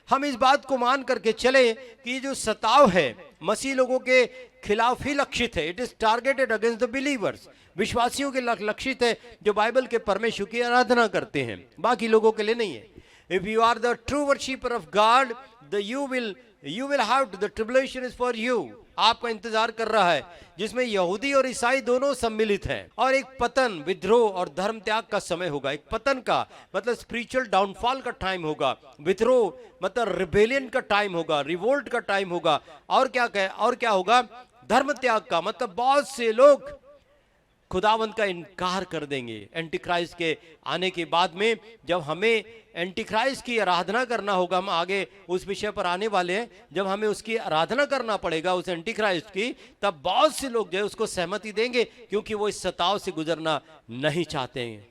हम इस बात को मान करके चले कि जो सताव है मसीह लोगों के खिलाफ ही लक्षित है। It is targeted against the believers, विश्वासियों के लक्षित है जो बाइबल के परमेश्वर की आराधना करते हैं, बाकी लोगों के लिए नहीं है। If you are the true worshipper of God, you will have to, the tribulation is for you, आपका इंतजार कर रहा है, जिसमें यहूदी और ईसाई दोनों सम्मिलित हैं। और एक पतन, विद्रोह और धर्म त्याग का समय होगा। एक पतन का मतलब स्पिरिचुअल डाउनफॉल का टाइम होगा, विद्रोह मतलब रिबेलियन का टाइम होगा, रिवोल्ट का टाइम होगा। और क्या होगा? धर्म त्याग का मतलब बहुत से लोग खुदावंत का इनकार कर देंगे। एंटीक्राइस्ट के आने के बाद में जब हमें एंटीक्राइस्ट की आराधना करना होगा, हम आगे उस विषय पर आने वाले हैं, जब हमें उसकी आराधना करना पड़ेगा उस एंटीक्राइस्ट की, तब बहुत से लोग जो है उसको सहमति देंगे, क्योंकि वो इस सताव से गुजरना नहीं चाहते हैं।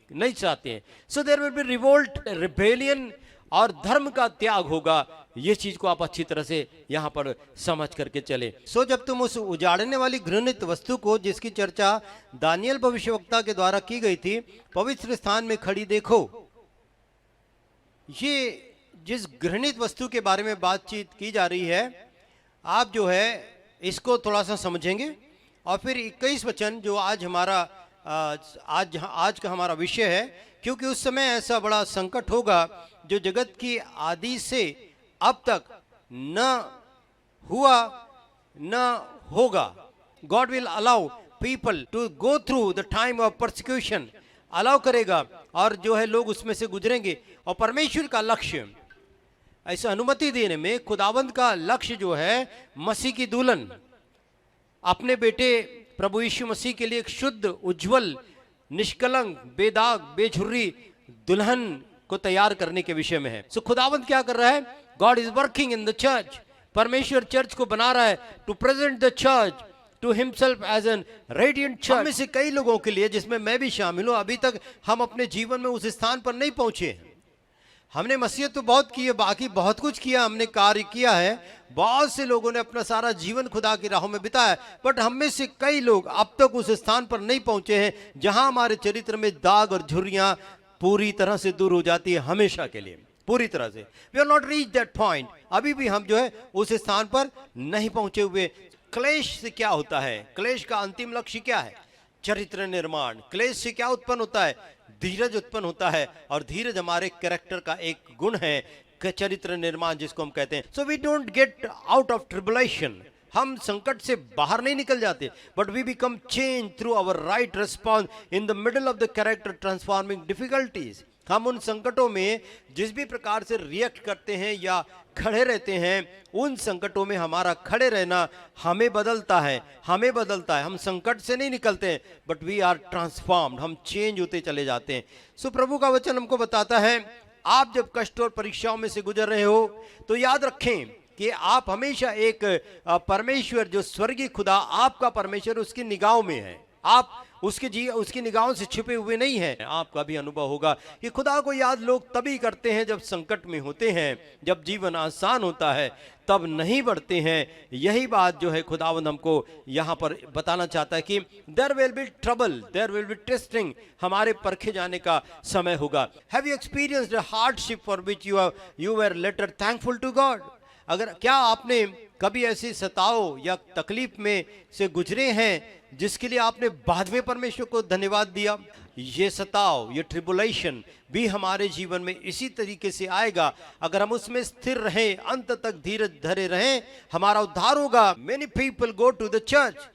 So there will be revolt, rebellion और धर्म का त्याग होगा। ये चीज को आप अच्छी तरह से यहां पर समझ करके चले। सो जब तुम उस उजाड़ने वाली घृणित वस्तु को, जिसकी चर्चा दानियल भविष्यवक्ता के द्वारा की गई थी, पवित्र स्थान में खड़ी देखो। ये जिस घृणित वस्तु के बारे में बातचीत की जा रही है, आप जो है इसको थोड़ा सा समझेंगे और फिर 21 वचन जो आज का हमारा विषय है, क्योंकि उस समय ऐसा बड़ा संकट होगा जो जगत की आदि से अब तक न हुआ न होगा। God will allow people to go through the time of persecution, allow करेगा और जो है लोग उसमें से गुजरेंगे। और परमेश्वर का लक्ष्य, ऐसे अनुमति देने में खुदावंत का लक्ष्य जो है मसीह की दुल्हन, अपने बेटे प्रभु यीशु मसीह के लिए एक शुद्ध, उज्जवल, निष्कलंक, बेदाग, बेझुर्री दुल्हन को तैयार करने के विषय में है। सो खुदावंत क्या कर रहा है? God is working in the church. परमेश्वर चर्च को बना रहा है to present the church to himself as a radiant church. में से कई लोगों के लिए, जिसमें मैं भी शामिल हूं, अभी तक हम अपने जीवन में उस स्थान पर नहीं पहुंचे। हमने मसीहत तो बहुत की है, बाकी बहुत कुछ किया, हमने कार्य किया है, बहुत से लोगों ने अपना सारा जीवन खुदा की राहों में बिताया, बट हम में से कई लोग अब तक उस स्थान पर नहीं पहुंचे हैं जहां हमारे चरित्र में दाग और झुर्रियां पूरी तरह से दूर हो जाती है, हमेशा के लिए, पूरी तरह से। We are not reach that point. अभी भी हम जो है उस स्थान पर नहीं पहुंचे हुए। क्लेश से क्या होता है? क्लेश का अंतिम लक्ष्य क्या है? चरित्र निर्माण। क्लेश से क्या उत्पन्न होता है? धीरज उत्पन्न होता है, और धीरज हमारे कैरेक्टर का एक गुण है, चरित्र निर्माण जिसको हम कहते हैं। So we don't get out of tribulation, हम संकट से बाहर नहीं निकल जाते, but we become change through our right response in the middle of the character transforming difficulties. हम उन संकटों में जिस भी प्रकार से रिएक्ट करते हैं या खड़े रहते हैं, उन संकटों में हमारा खड़े रहना हमें बदलता है। हम संकट से नहीं निकलते हैं, बट वी आर ट्रांसफॉर्म्ड, हम चेंज होते चले जाते हैं। सो प्रभु का वचन हमको बताता है, आप जब कष्ट और परीक्षाओं में से गुजर रहे हो तो याद रखें कि आप हमेशा एक परमेश्वर, जो स्वर्गीय खुदा आपका परमेश्वर, उसकी निगाहों में है। आप उसकी निगाहों से छिपे हुए नहीं हैं। आपका भी अनुभव होगा कि खुदा को याद लोग तभी करते हैं जब संकट में होते हैं, जब जीवन आसान होता है तब नहीं बढ़ते हैं। यही बात जो है खुदावंद हमको यहाँ पर बताना चाहता है कि there will be trouble, there will be testing, हमारे परखे जाने का समय होगा। Have you experienced a hardship for which you were later thankful to God? क्या आपने कभी ऐसी सताव या तकलीफ में से गुजरे हैं जिसके लिए आपने बाद में परमेश्वर को धन्यवाद दिया? ये सताव, ये ट्रिबुलेशन भी हमारे जीवन में इसी तरीके से आएगा अगर हम उसमें स्थिर रहें, अंत तक धीरज धरे रहें, हमारा उद्धार होगा। Many people go to the church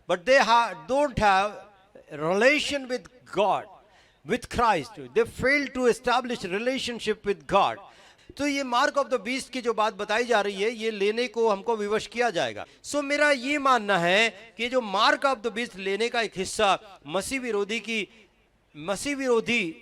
but they don't have relation with God, with Christ, they fail to establish relationship with God. तो ये मार्क ऑफ द बीस्ट की जो बात बताई जा रही है, ये लेने को हमको विवश किया जाएगा। सो मेरा ये मानना है कि जो मार्क ऑफ द बीस्ट लेने का एक हिस्सा मसीह विरोधी,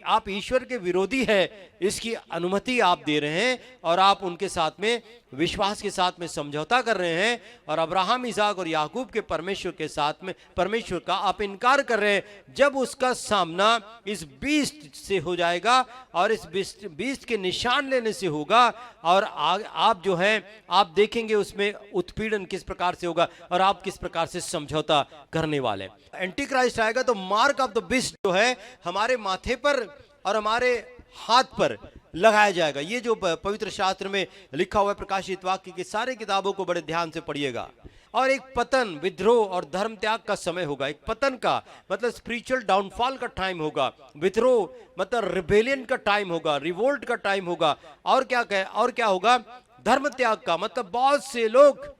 आप ईश्वर के विरोधी है, इसकी अनुमति आप दे रहे हैं और आप उनके साथ में विश्वास के साथ में समझौता कर रहे हैं, और अब्राहम, इसहाक और याकूब के परमेश्वर के साथ में परमेश्वर का आप इनकार कर रहे हैं। जब उसका सामना इस बीस्ट से हो जाएगा और इस बीस्ट के निशान लेने से होगा, और आप जो है आप देखेंगे उसमें उत्पीड़न किस प्रकार से होगा और आप किस प्रकार से समझौता करने वाले। एंटी क्राइस्ट आएगा तो मार्क ऑफ द बीस्ट जो है हमारे माथे पर और हमारे हाथ पर लगाया जाएगा। ये जो पवित्र शास्त्र में लिखा हुआ है प्रकाशित वाक्य की सारी किताबों को बड़े ध्यान से पढ़िएगा। और एक पतन, विद्रोह और धर्म त्याग का समय होगा। एक पतन का मतलब स्पिरिचुअल डाउनफॉल का टाइम होगा, विद्रोह मतलब रिबेलियन का टाइम होगा, रिवोल्ट का टाइम होगा। और क्या होगा? धर्म त्याग का मतलब बहुत से लोग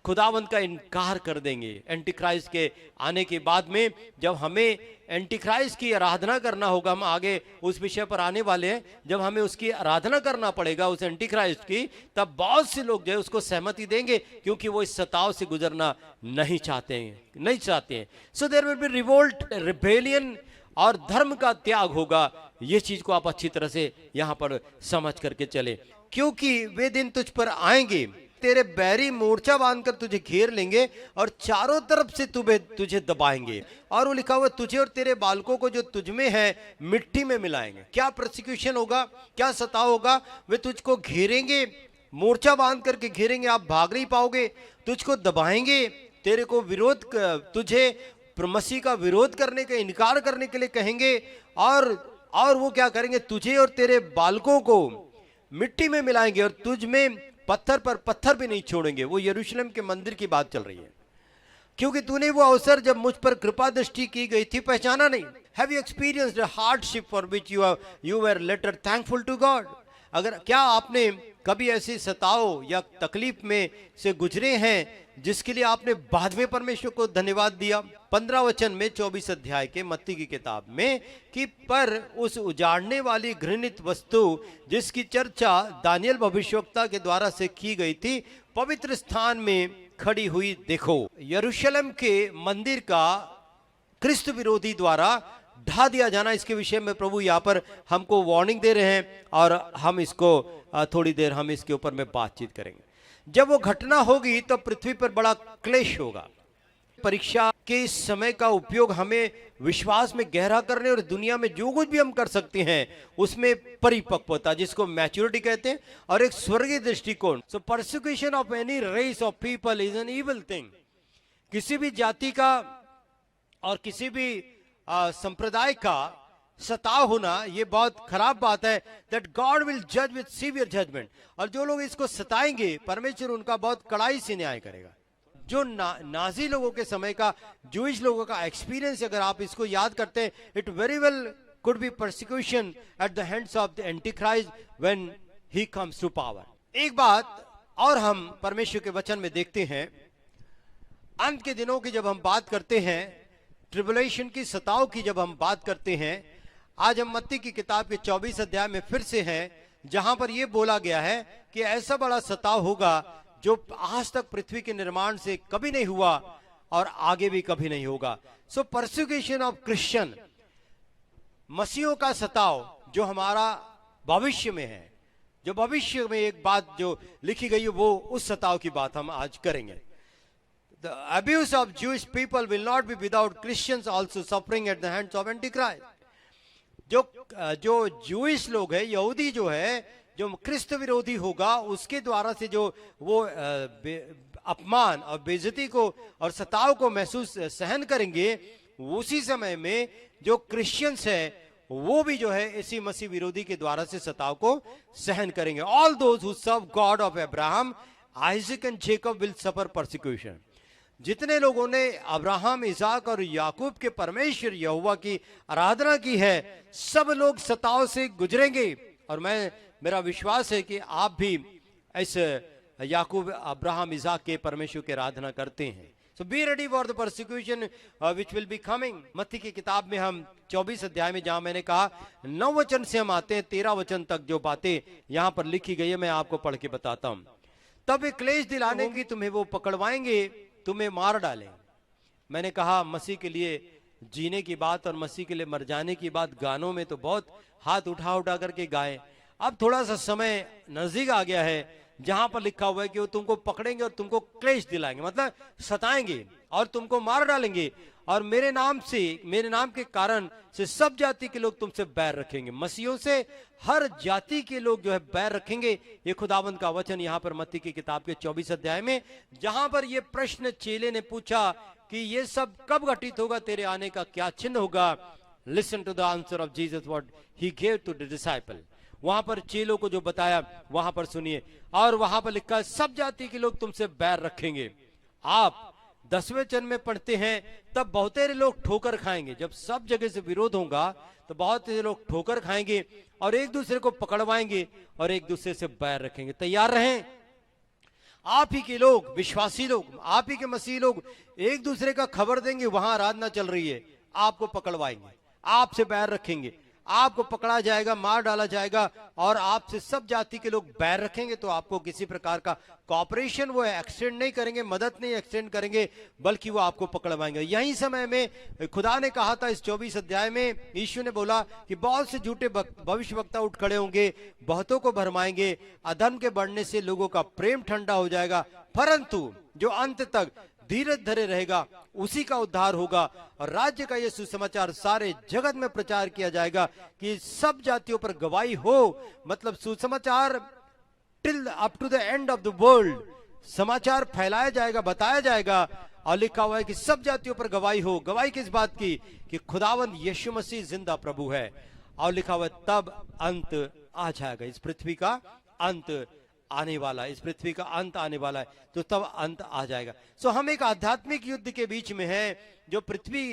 खुदावंत का इनकार कर देंगे। एंटीक्राइस्ट के आने के बाद में जब हमें एंटीक्राइस्ट की आराधना करना होगा, हम आगे उस विषय पर आने वाले हैं, जब हमें उसकी आराधना करना पड़ेगा उस एंटीक्राइस्ट की, तब बहुत से लोग जो है उसको सहमति देंगे, क्योंकि वो इस सताव से गुजरना नहीं चाहते हैं। So there will be revolt, rebellion और धर्म का त्याग होगा। ये चीज को आप अच्छी तरह से यहां पर समझ करके चले, क्योंकि वे दिन तुझ पर आएंगे, तेरे बैरी मोर्चा बांधकर तुझे घेर लेंगे और चारों तरफ से तुझे दबाएंगे। और वो लिखा हुआ, तुझे और तेरे बालकों को जो तुझ में है मिट्टी में मिलाएंगे। क्या प्रोसिक्यूशन होगा, क्या सताव होगा? वे तुझको घेरेंगे, मोर्चा बांध करके घेरेंगे, आप भाग नहीं पाओगे, तुझको दबाएंगे, तेरे को तुझे मसीह का विरोध करने का, इनकार करने के लिए कहेंगे। और वो क्या करेंगे? तुझे और तेरे बालकों को मिट्टी में मिलाएंगे और तुझ में पत्थर पर पत्थर भी नहीं छोड़ेंगे। वो यरूशलेम के मंदिर की बात चल रही है, क्योंकि तूने वो अवसर जब मुझ पर कृपा दृष्टि की गई थी पहचाना नहीं। Have you experienced a hardship for which you were later thankful to God? क्या आपने कभी ऐसी सताव या तकलीफ में से गुजरे हैं जिसके लिए आपने बाद में परमेश्वर को धन्यवाद दिया? 15 वचन में 24 अध्याय के मत्ती की किताब में कि पर उस उजाड़ने वाली घृणित वस्तु जिसकी चर्चा दानियल भविष्यवक्ता के द्वारा से की गई थी, पवित्र स्थान में खड़ी हुई देखो। यरूशलेम के मंदिर का क्रिस्त विरोधी द्वारा ढा दिया जाना, इसके विषय में प्रभु यहाँ पर हमको वार्निंग दे रहे हैं, और हम इसको थोड़ी देर हम इसके ऊपर में बातचीत करेंगे। जब वो घटना होगी तो पृथ्वी पर बड़ा क्लेश होगा। परीक्षा के इस समय का उपयोग हमें विश्वास में गहरा करने और दुनिया में जो कुछ भी हम कर सकते हैं उसमें परिपक्वता, जिसको मैच्योरिटी कहते हैं, और एक स्वर्गीय दृष्टिकोण। So persecution of any race of people is an evil thing. किसी भी जाति का और किसी भी संप्रदाय का सताव होना ये बहुत खराब बात है। दैट गॉड विल जज विद सीवियर जजमेंट। और जो लोग इसको सताएंगे, परमेश्वर उनका बहुत कड़ाई से न्याय करेगा। जो नाजी लोगों के समय का, जूइश लोगों का एक्सपीरियंस, अगर आप इसको याद करते हैं, it very well could be persecution at the hands of the Antichrist when he comes to power. एक बात और हम परमेश्वर के वचन में देखते हैं, अंत के दिनों की जब हम बात करते हैं, ट्रिबुलेशन की, सताव की जब हम बात करते हैं, आज हम मत्ती की किताब के 24 अध्याय में फिर से हैं, जहां पर यह बोला गया है कि ऐसा बड़ा सताव होगा जो आज तक पृथ्वी के निर्माण से कभी नहीं हुआ और आगे भी कभी नहीं होगा। सो परसिक्यूशन ऑफ क्रिश्चियन, मसीहों का सताव जो हमारा भविष्य में है, जो भविष्य में एक बात जो लिखी गई है, वो उस सताव की बात हम आज करेंगे। The abuse of Jewish people will not be without Christians also suffering at the hands of Antichrist. जो जूइश लोग है, यहूदी जो है, जो क्रिस्त विरोधी होगा, उसके द्वारा से जो वो अपमान और बेइज्जती को और सताव को सहन करेंगे, उसी समय में जो क्रिश्चियंस है वो भी जो है इसी मसीह विरोधी के द्वारा से सताव को सहन करेंगे। All those who serve God of Abraham, Isaac and Jacob will suffer persecution. जितने लोगों ने अब्राहम, इसाक और याकूब के परमेश्वर यहोवा की आराधना की है, सब लोग सताव से गुजरेंगे। और मेरा विश्वास है कि आप भी इस याकूब, अब्राहम, इसाक के परमेश्वर की आराधना करते हैं। So be ready for the persecution which will be coming. मत्ती की किताब में हम 24 अध्याय में, जहां मैंने कहा 9 वचन से हम आते हैं 13 वचन तक, जो बातें यहां पर लिखी गई है मैं आपको पढ़ के बताता हूं। तब एक क्लेश दिलाने की तुम्हें वो पकड़वाएंगे, तुम्हें मार डालें। मैंने कहा मसीह के लिए जीने की बात और मसीह के लिए मर जाने की बात गानों में तो बहुत हाथ उठा उठा करके गाए। अब थोड़ा सा समय नजदीक आ गया है जहां पर लिखा हुआ है कि वो तुमको पकड़ेंगे और तुमको क्लेश दिलाएंगे, मतलब सताएंगे और तुमको मार डालेंगे, और मेरे नाम के कारण से सब जाति के लोग तुमसे बैर रखेंगे। मसीहों से हर जाति के लोग जो है बैर रखेंगे। ये खुदावंद का वचन यहाँ पर मत्ती की किताब के 24 अध्याय में, जहां पर ये प्रश्न चेले ने पूछा कि ये सब कब घटित होगा, तेरे आने का क्या चिन्ह होगा, Listen to the answer of Jesus what he gave to the disciple. वहां पर चेलों को जो बताया वहां पर सुनिए। और वहां पर लिखा है सब जाति के लोग तुमसे बैर रखेंगे। आप 10वें चरण में पढ़ते हैं तब बहुतेरे लोग ठोकर खाएंगे। जब सब जगह से विरोध होगा तो बहुत से लोग ठोकर खाएंगे और एक दूसरे को पकड़वाएंगे और एक दूसरे से बैर रखेंगे। तैयार रहें। आप ही के लोग, विश्वासी लोग, आप ही के मसीह लोग एक दूसरे का खबर देंगे वहां आराधना चल रही है, आपको पकड़वाएंगे, आपसे बैर रखेंगे, आपको पकड़ा जाएगा, मार डाला जाएगा और आपसे सब जाति के लोग बैर रखेंगे। तो आपको किसी प्रकार का कॉपरेशन वो एक्सटेंड नहीं करेंगे, मदद नहीं एक्सटेंड करेंगे, बल्कि वो आपको पकड़वाएंगे। यही समय में खुदा ने कहा था इस 24 अध्याय में, यीशु ने बोला कि बहुत से झूठे भविष्यवक्ता उठ खड़े होंगे, बहुतों को भरमाएंगे, अधर्म के बढ़ने से लोगों का प्रेम ठंडा हो जाएगा, परंतु जो अंत तक धीरज धरे रहेगा उसी का उद्धार होगा। और राज्य का यह सुसमाचार सारे जगत में प्रचार किया जाएगा कि सब जातियों पर गवाही हो। मतलब सुसमाचार till up to the end of the world समाचार फैलाया जाएगा, बताया जाएगा। और लिखा हुआ है कि सब जातियों पर गवाही हो। गवाही किस बात की? कि खुदावंद यीशु मसीह जिंदा प्रभु है। और लिखा हुआ है तब अंत आ जाएगा, इस पृथ्वी का अंत आने वाला, इस पृथ्वी का अंत आने वाला है, तो तब अंत आ जाएगा। सो हम एक आध्यात्मिक युद्ध के बीच में हैं जो पृथ्वी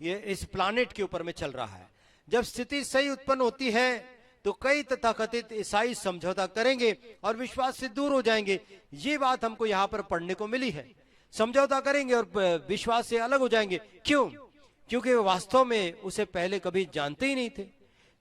ये इस प्लानेट के ऊपर में चल रहा है। जब स्थिति सही उत्पन्न होती है तो कई तथाकथित ईसाई समझौता करेंगे और विश्वास से दूर हो जाएंगे। ये बात हमको यहाँ पर पढ़ने को मिली है। समझौता करेंगे और विश्वास से अलग हो जाएंगे। क्यों? क्योंकि वे वास्तव में उसे पहले कभी जानते ही नहीं थे।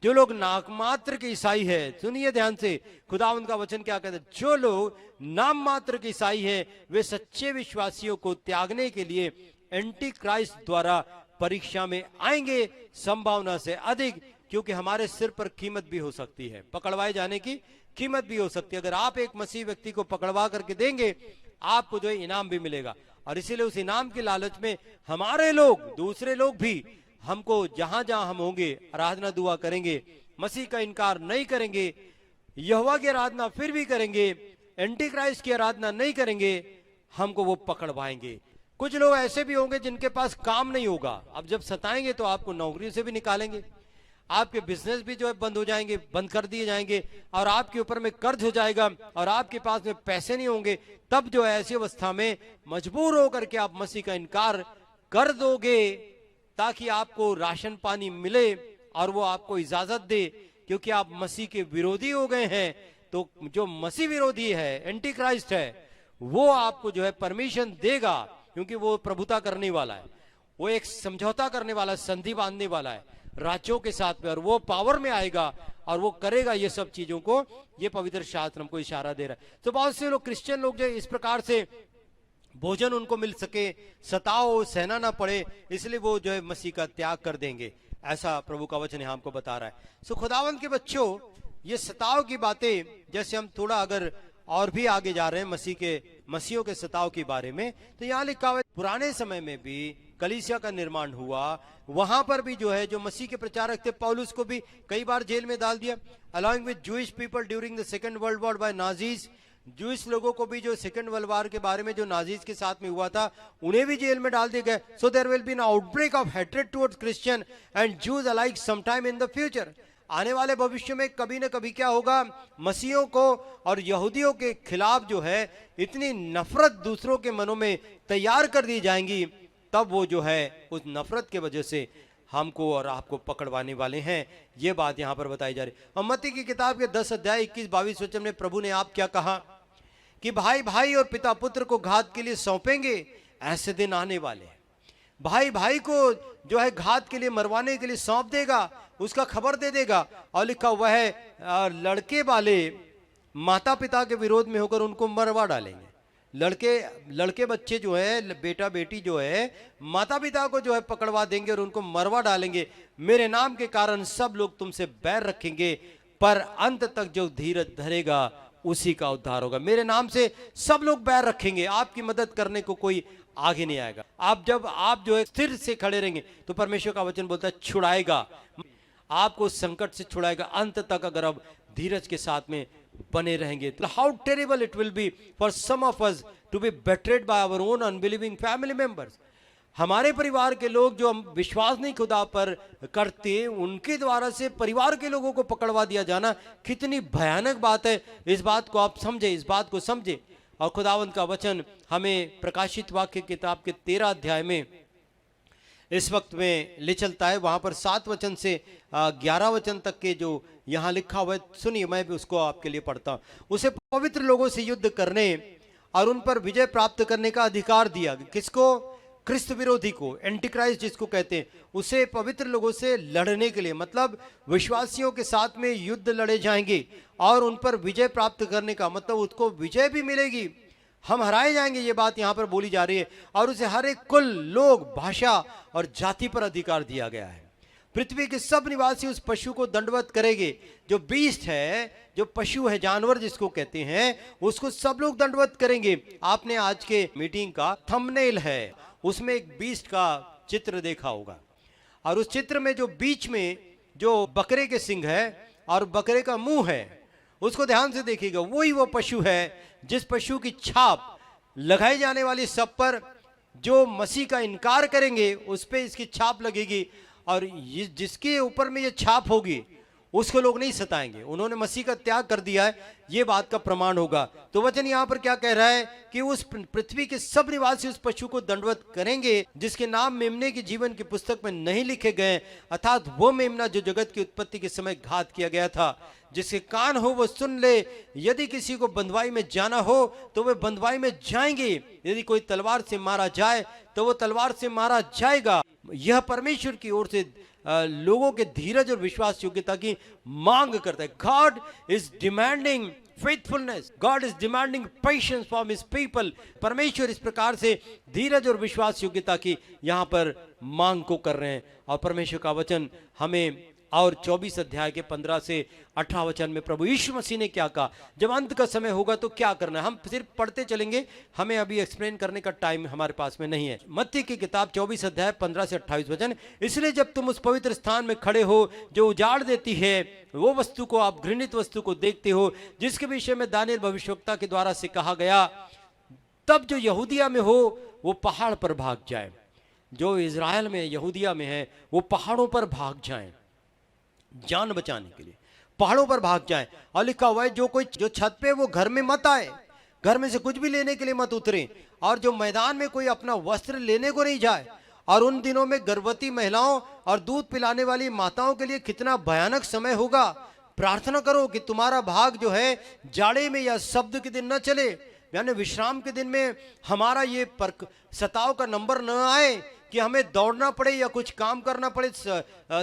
जो लोग नाम मात्र के ईसाई है, सुनिए ध्यान से, खुदावंद का वचन क्या कहता है, जो लोग नाम मात्र के ईसाई हैं वे सच्चे विश्वासियों को त्यागने के लिए एंटी क्राइस्ट द्वारा परीक्षा में आएंगे, संभावना से अधिक, क्योंकि हमारे सिर पर कीमत भी हो सकती है, पकड़वाए जाने की कीमत भी हो सकती है। अगर आप एक मसीह व्यक्ति को पकड़वा करके देंगे आपको जो है इनाम भी मिलेगा। और इसीलिए उस इनाम के लालच में हमारे लोग, दूसरे लोग भी हमको जहां जहां हम होंगे आराधना दुआ करेंगे, मसीह का इनकार नहीं करेंगे, यहोवा की आराधना फिर भी करेंगे, एंटी क्राइस्ट की आराधना नहीं करेंगे, हमको वो पकड़वाएंगे। कुछ लोग ऐसे भी होंगे जिनके पास काम नहीं होगा। अब जब सताएंगे तो आपको नौकरी से भी निकालेंगे, आपके बिजनेस भी जो है बंद हो जाएंगे, बंद कर दिए जाएंगे और आपके ऊपर में कर्ज हो जाएगा और आपके पास में पैसे नहीं होंगे। तब जो है ऐसी अवस्था में मजबूर होकर के आप मसीह का इनकार कर दोगे ताकि आपको राशन पानी मिले और वो आपको इजाजत दे, क्योंकि आप मसीह के विरोधी हो गए हैं। तो जो मसीह विरोधी है, एंटी क्राइस्ट है, वो आपको जो है परमिशन देगा, क्योंकि वो प्रभुता करने वाला है, वो एक समझौता करने वाला, संधि बांधने वाला है राज्यों के साथ में, और वो पावर में आएगा और वो करेगा ये सब चीजों को। ये पवित्र शास्त्र हमको इशारा दे रहा है। तो बहुत से लोग, क्रिश्चियन लोग जो इस प्रकार से भोजन उनको मिल सके, सताओ सहना ना पड़े, इसलिए वो जो है मसीह का त्याग कर देंगे, ऐसा प्रभु का वचन यहाँ हमको बता रहा है। सो खुदावंद के बच्चों, ये सताव की बातें, जैसे हम थोड़ा अगर और भी आगे जा रहे हैं मसीहों के सताव के बारे में, तो यहाँ लिखा हुआ है पुराने समय में भी कलीसिया का निर्माण हुआ, वहां पर भी जो है जो मसीह के प्रचारक थे, पौलुस को भी कई बार जेल में डाल दिया, along with Jewish people during the second world war by Nazis. जूइश लोगों को भी जो सेकंड वर्ल्ड वॉर के बारे में जो नाजीज के साथ में हुआ था, उन्हें भी जेल में डाल दिए गए। So there will be an outbreak of hatred towards Christian and Jews alike sometime in the future. आने वाले भविष्य में कभी ना कभी क्या होगा, मसीहों को और यहूदियों के खिलाफ जो है इतनी नफरत दूसरों के मनों में तैयार कर दी जाएंगी, तब वो जो है उस नफरत के वजह से हमको और आपको पकड़वाने वाले हैं। ये बात यहाँ पर बताई जा रही है। और मत्ती की किताब के 10 अध्याय 21-22 वचन में प्रभु ने आप क्या कहा कि भाई भाई और पिता पुत्र को घात के लिए सौंपेंगे, ऐसे दिन आने वाले हैं। भाई भाई को जो है घात के लिए, मरवाने के लिए सौंप देगा, उसका खबर दे देगा। और लिखा हुआ है लड़के वाले माता पिता के विरोध में होकर उनको मरवा डालेंगे। लड़के बच्चे जो है, बेटा बेटी जो है, माता पिता को जो है पकड़वा देंगे और उनको मरवा डालेंगे। मेरे नाम के कारण सब लोग तुमसे बैर रखेंगे, पर अंत तक जो धीरज धरेगा उसी का उद्धार होगा। मेरे नाम से सब लोग बैर रखेंगे, आपकी मदद करने को कोई आगे नहीं आएगा। जब आप जो है स्थिर से खड़े रहेंगे तो परमेश्वर का वचन बोलता है छुड़ाएगा, आपको संकट से छुड़ाएगा अंत तक, अगर आप धीरज के साथ में बने रहेंगे। तो how terrible it will be for some of us to be betrayed by our own unbelieving family members. हमारे परिवार के लोग जो हम विश्वास नहीं खुदा पर करते, उनके द्वारा से परिवार के लोगों को पकड़वा दिया जाना कितनी भयानक बात है। इस बात को आप समझे, इस बात को समझे। और खुदावंत का वचन हमें प्रकाशित वाक्य किताब के 13 अध्याय में इस वक्त में ले चलता है। वहां पर 7 वचन से 11 वचन तक के जो यहाँ लिखा हुआ है, सुनिए, मैं भी उसको आपके लिए पढ़ता हूं। उसे पवित्र लोगों से युद्ध करने और उन पर विजय प्राप्त करने का अधिकार दिया। किसको? क्रिस्त विरोधी को, एंटीक्राइस्ट जिसको कहते हैं, उसे पवित्र लोगों से लड़ने के लिए, मतलब विश्वासियों के साथ में युद्ध लड़े जाएंगे और उन पर विजय प्राप्त करने का मतलब उसको विजय भी मिलेगी, हम हराए जाएंगे, ये बात यहाँ पर बोली जा रही है। और उसे हर एक कुल, लोग, भाषा और जाति पर अधिकार दिया गया है। पृथ्वी के सब निवासी उस पशु को दंडवत करेंगे। जो बीस्ट है, जो पशु है, जानवर जिसको कहते हैं, उसको सब लोग दंडवत करेंगे। आपने आज के मीटिंग का थंबनेल है, उसमें एक बीस्ट का चित्र देखा होगा, और उस चित्र में जो बीच में जो बकरे के सिंग है और बकरे का मुंह है, उसको ध्यान से देखिएगा। वही वो पशु है जिस पशु की छाप लगाई जाने वाली सब पर जो मसीह का इनकार करेंगे उस पे इसकी छाप लगेगी, और जिसके ऊपर में ये छाप होगी उसको लोग नहीं सताएंगे। उन्होंने मसीह का त्याग कर दिया है, ये बात का प्रमाण होगा। तो वचन यहाँ पर क्या कह रहा है कि उस पृथ्वी के सब निवासी उस पशु को दंडवत करेंगे जिसके नाम मेमने की जीवन की पुस्तक में नहीं लिखे गए, अर्थात वो मेमना जो जगत की उत्पत्ति के समय घात किया गया था। जिसके कान हो वो सुन ले। यदि किसी को बंधुआई में जाना हो तो वे बंधुआई में जाएंगे, यदि कोई तलवार से मारा जाए तो वो तलवार से मारा जाएगा। यह परमेश्वर की ओर से लोगों के धीरज और विश्वास योग्यता की मांग करता है। God is demanding faithfulness, God is demanding patience from his people. परमेश्वर इस प्रकार से धीरज और विश्वास योग्यता की यहाँ पर मांग को कर रहे हैं। और परमेश्वर का वचन हमें और 24 अध्याय के 15 से 18 वचन में प्रभु यीशु मसीह ने क्या कहा, जब अंत का समय होगा तो क्या करना है। हम सिर्फ पढ़ते चलेंगे, हमें अभी एक्सप्लेन करने का टाइम हमारे पास में नहीं है। मत्ती की किताब 24 अध्याय 15 से 28 वचन। इसलिए जब तुम उस पवित्र स्थान में खड़े हो जो उजाड़ देती है वो वस्तु को, आप घृणित वस्तु को देखते हो जिसके विषय में दानियेल भविष्यवक्ता के द्वारा से कहा गया, तब जो यहूदिया में हो वो पहाड़ पर भाग जाए। जो इजराइल में, यहूदिया में है, वो पहाड़ों पर भाग जाए जान बचाने के लिए, पहाड़ों पर भाग जाए। और लिखा हुआ है जो छत पे वो घर में मत आए, घर में से कुछ भी लेने के लिए मत उतरे, और जो मैदान में कोई अपना वस्त्र लेने को नहीं जाए। और उन दिनों में गर्भवती महिलाओं और दूध पिलाने वाली माताओं के लिए कितना भयानक समय होगा। प्रार्थना करो कि तुम्हारा भाग जो है जाड़े में या शब्द के दिन न चले, यानी विश्राम के दिन में हमारा ये सताव का नंबर न आए कि हमें दौड़ना पड़े या कुछ काम करना पड़े।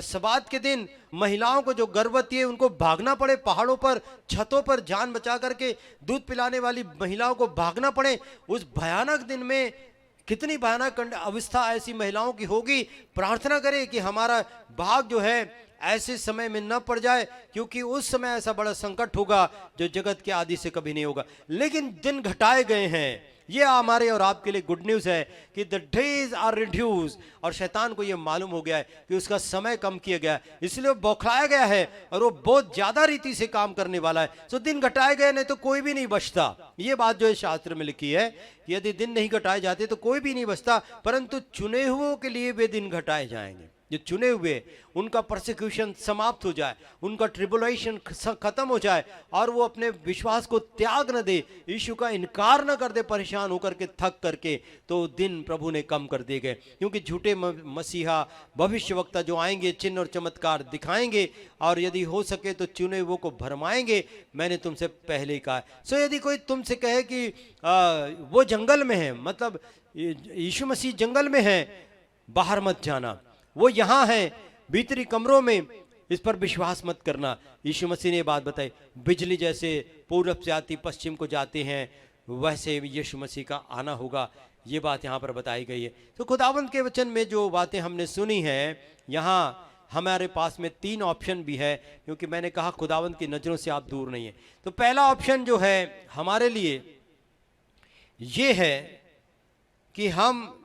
सबात के दिन महिलाओं को जो गर्भवती है उनको भागना पड़े पहाड़ों पर, छतों पर जान बचा करके, दूध पिलाने वाली महिलाओं को भागना पड़े। उस भयानक दिन में कितनी भयानक अवस्था ऐसी महिलाओं की होगी। प्रार्थना करें कि हमारा भाग जो है ऐसे समय में न पड़ जाए, क्योंकि उस समय ऐसा बड़ा संकट होगा जो जगत के आदि से कभी नहीं होगा। लेकिन दिन घटाए गए हैं, ये हमारे और आपके लिए गुड न्यूज है कि द डेज आर रिड्यूस। और शैतान को ये मालूम हो गया है कि उसका समय कम किया गया है, इसलिए वो बौखलाया गया है और वो बहुत ज्यादा रीति से काम करने वाला है। तो दिन घटाए गए, नहीं तो कोई भी नहीं बचता। ये बात जो है शास्त्र में लिखी है कि यदि दिन नहीं घटाए जाते तो कोई भी नहीं बचता, परंतु चुने हुओं के लिए वे दिन घटाए जाएंगे। जो चुने हुए, उनका परसिक्यूशन समाप्त हो जाए, उनका ट्रिबुलेशन खत्म हो जाए और वो अपने विश्वास को त्याग न दे, यीशु का इनकार न कर दे परेशान होकर के, थक करके, तो दिन प्रभु ने कम कर दिए गए। क्योंकि झूठे मसीहा भविष्यवक्ता जो आएंगे चिन्ह और चमत्कार दिखाएंगे और यदि हो सके तो चुने हुओं को भरमाएंगे। मैंने तुमसे पहले ही कहा। सो यदि कोई तुमसे कहे कि वो जंगल में है, मतलब यीशु मसीह जंगल में है, बाहर मत जाना, वो यहाँ है भीतरी कमरों में, इस पर विश्वास मत करना। यीशु मसीह ने बात बताई, बिजली जैसे पूर्व से आती पश्चिम को जाते हैं वैसे यीशु मसीह का आना होगा। ये बात यहाँ पर बताई गई है। तो खुदावंत के वचन में जो बातें हमने सुनी हैं, यहाँ हमारे पास में 3 ऑप्शन भी है, क्योंकि मैंने कहा खुदावंत की नजरों से आप दूर नहीं है। तो पहला ऑप्शन जो है हमारे लिए ये है कि हम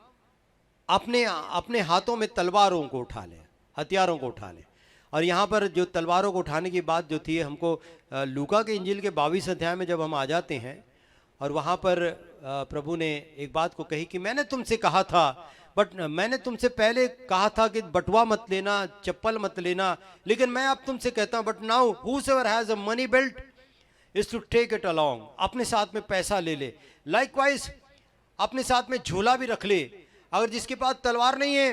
अपने हाथों में तलवारों को उठा लें, हथियारों को उठा लें। और यहाँ पर जो तलवारों को उठाने की बात जो थी, हमको लूका के इंजील के 22 अध्याय में जब हम आ जाते हैं और वहाँ पर प्रभु ने एक बात को कही कि मैंने तुमसे कहा था बट मैंने तुमसे पहले कहा था कि बटुआ मत लेना, चप्पल मत लेना, लेकिन मैं अब तुमसे कहता हूं, but now whosoever has a money belt is to take it along. अपने साथ में पैसा ले ले। लाइकवाइज अपने साथ में झोला भी रख ले। अगर जिसके पास तलवार नहीं है,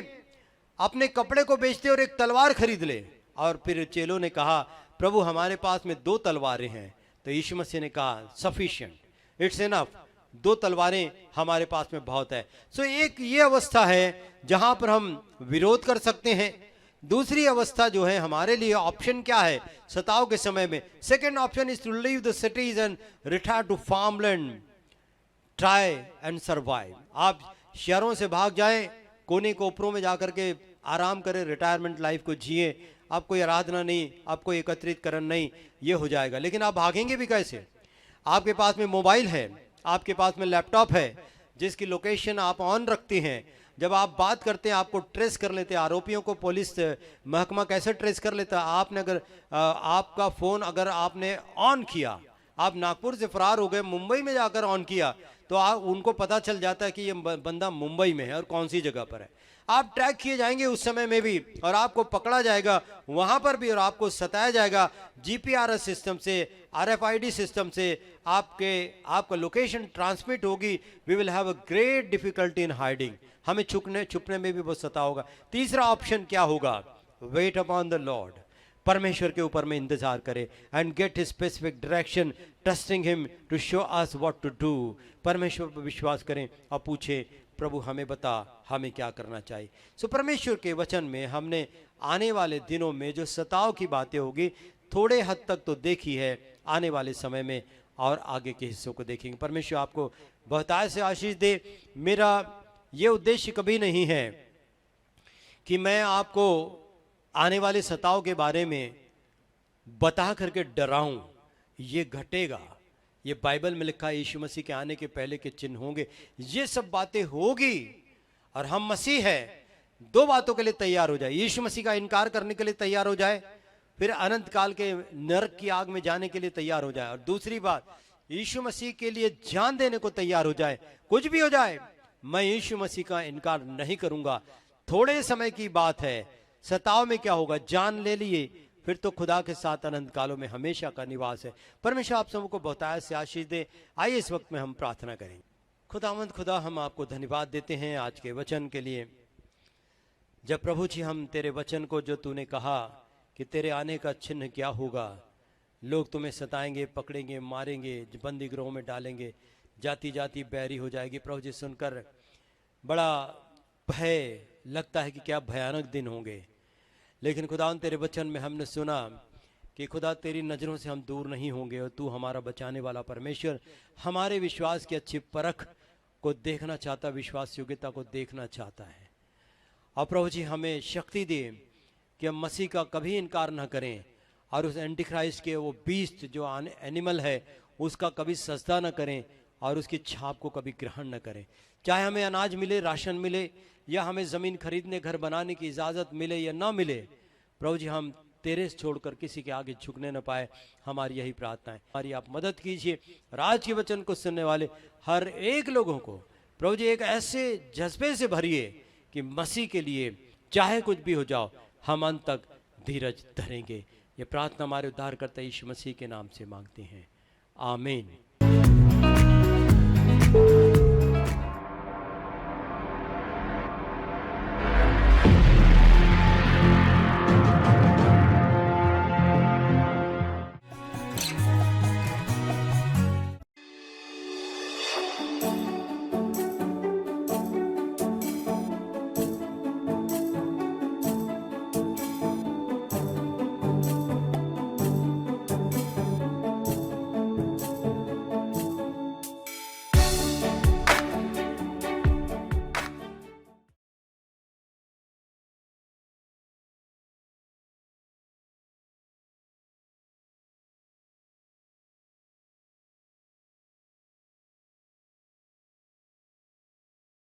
अपने कपड़े को बेचते और एक तलवार खरीद ले। और फिर चेलों ने कहा, प्रभु हमारे पास में 2 तलवारें हैं। तो यीशु मसीह ने कहा, सफिशिएंट, इट्स इनफ, 2 तलवारें हमारे पास में बहुत है। सो एक ये अवस्था है जहां पर हम विरोध कर सकते हैं। दूसरी अवस्था जो है हमारे लिए ऑप्शन क्या है सताव के समय में? Second option is to leave the cities and retire to farmland, try and survive. आप शहरों से भाग जाएं, कोने कोपरों में जाकर के आराम करें, रिटायरमेंट लाइफ को जिए। आप कोई आराधना नहीं, आपको एकत्रित करण नहीं, ये हो जाएगा। लेकिन आप भागेंगे भी कैसे? आपके पास में मोबाइल है, आपके पास में लैपटॉप है, जिसकी लोकेशन आप ऑन रखते हैं। जब आप बात करते हैं आपको ट्रेस कर लेते हैं। आरोपियों को पुलिस महकमा कैसे ट्रेस कर लेता है? आपने अगर आपका फ़ोन अगर आपने ऑन किया, आप नागपुर से फरार हो गए, मुंबई में जाकर ऑन किया, तो उनको पता चल जाता है कि ये बंदा मुंबई में है और कौन सी जगह पर है। आप ट्रैक किए जाएंगे उस समय में भी, और आपको पकड़ा जाएगा वहां पर भी, और आपको सताया जाएगा जीपीआरएस सिस्टम से, आरएफआईडी सिस्टम से। आपका लोकेशन ट्रांसमिट होगी। We will have a great difficulty in hiding. हमें छुपने में भी बहुत सता होगा। तीसरा ऑप्शन क्या होगा? वेट अपॉन द लॉर्ड, परमेश्वर के ऊपर में इंतजार करें, and get his specific direction, trusting him to show us what to do. परमेश्वर पर विश्वास करें और पूछें, प्रभु हमें बता, हमें क्या करना चाहिए। सो परमेश्वर के वचन में हमने आने वाले दिनों में जो सताव की बातें होगी थोड़े हद तक तो देखी है, आने वाले समय में और आगे के हिस्सों को देखेंगे। परमेश्वर आपको बहुतायत से आशीष दे। मेरा ये उद्देश्य कभी नहीं है कि मैं आपको आने वाले सताव के बारे में बता करके डराऊं। ये घटेगा, ये बाइबल में लिखा है, यीशु मसीह के आने के पहले के चिन्ह होंगे, ये सब बातें होगी। और हम मसीह है, 2 बातों के लिए तैयार हो जाए। यीशु मसीह का इनकार करने के लिए तैयार हो जाए, फिर अनंत काल के नरक की आग में जाने के लिए तैयार हो जाए। और दूसरी बात, यीशु मसीह के लिए जान देने को तैयार हो जाए। कुछ भी हो जाए, मैं यीशु मसीह का इनकार नहीं करूंगा। थोड़े समय की बात है, सताव में क्या होगा, जान ले लिए, फिर तो खुदा के साथ अनंत कालों में हमेशा का निवास है। परमेश्वर आप सबको बहुतायत से आशीष दे। आइए इस वक्त में हम प्रार्थना करें। खुदावंद खुदा, हम आपको धन्यवाद देते हैं आज के वचन के लिए। जब प्रभु जी हम तेरे वचन को, जो तूने कहा कि तेरे आने का चिन्ह क्या होगा, लोग तुम्हें सताएंगे, पकड़ेंगे, मारेंगे, बंदी गृहों में डालेंगे, जाति जाति बैरी हो जाएगी। प्रभु जी सुनकर बड़ा भय लगता है कि क्या भयानक दिन होंगे। लेकिन खुदा तेरे वचन में हमने सुना कि खुदा तेरी नज़रों से हम दूर नहीं होंगे, और तू हमारा बचाने वाला परमेश्वर हमारे विश्वास की अच्छी परख को देखना चाहता, विश्वास योग्यता को देखना चाहता है। और प्रभु जी हमें शक्ति दे कि हम मसीह का कभी इनकार न करें, और उस एंटी क्राइस्ट के वो बीस्ट जो एनिमल है उसका कभी सजदा न करें, और उसकी छाप को कभी ग्रहण न करें। चाहे हमें अनाज मिले, राशन मिले, या हमें ज़मीन खरीदने, घर बनाने की इजाज़त मिले या ना मिले, प्रभु जी हम तेरे से छोड़कर किसी के आगे झुकने न पाए। हमारी यही प्रार्थना है। हमारी आप मदद कीजिए। राज के वचन को सुनने वाले हर एक लोगों को प्रभु जी एक ऐसे जज्बे से भरिए कि मसीह के लिए चाहे कुछ भी हो जाओ, हम अंत तक धीरज धरेंगे। ये प्रार्थना हमारे उद्धारकर्ता यीशु मसीह के नाम से मांगते हैं, आमीन।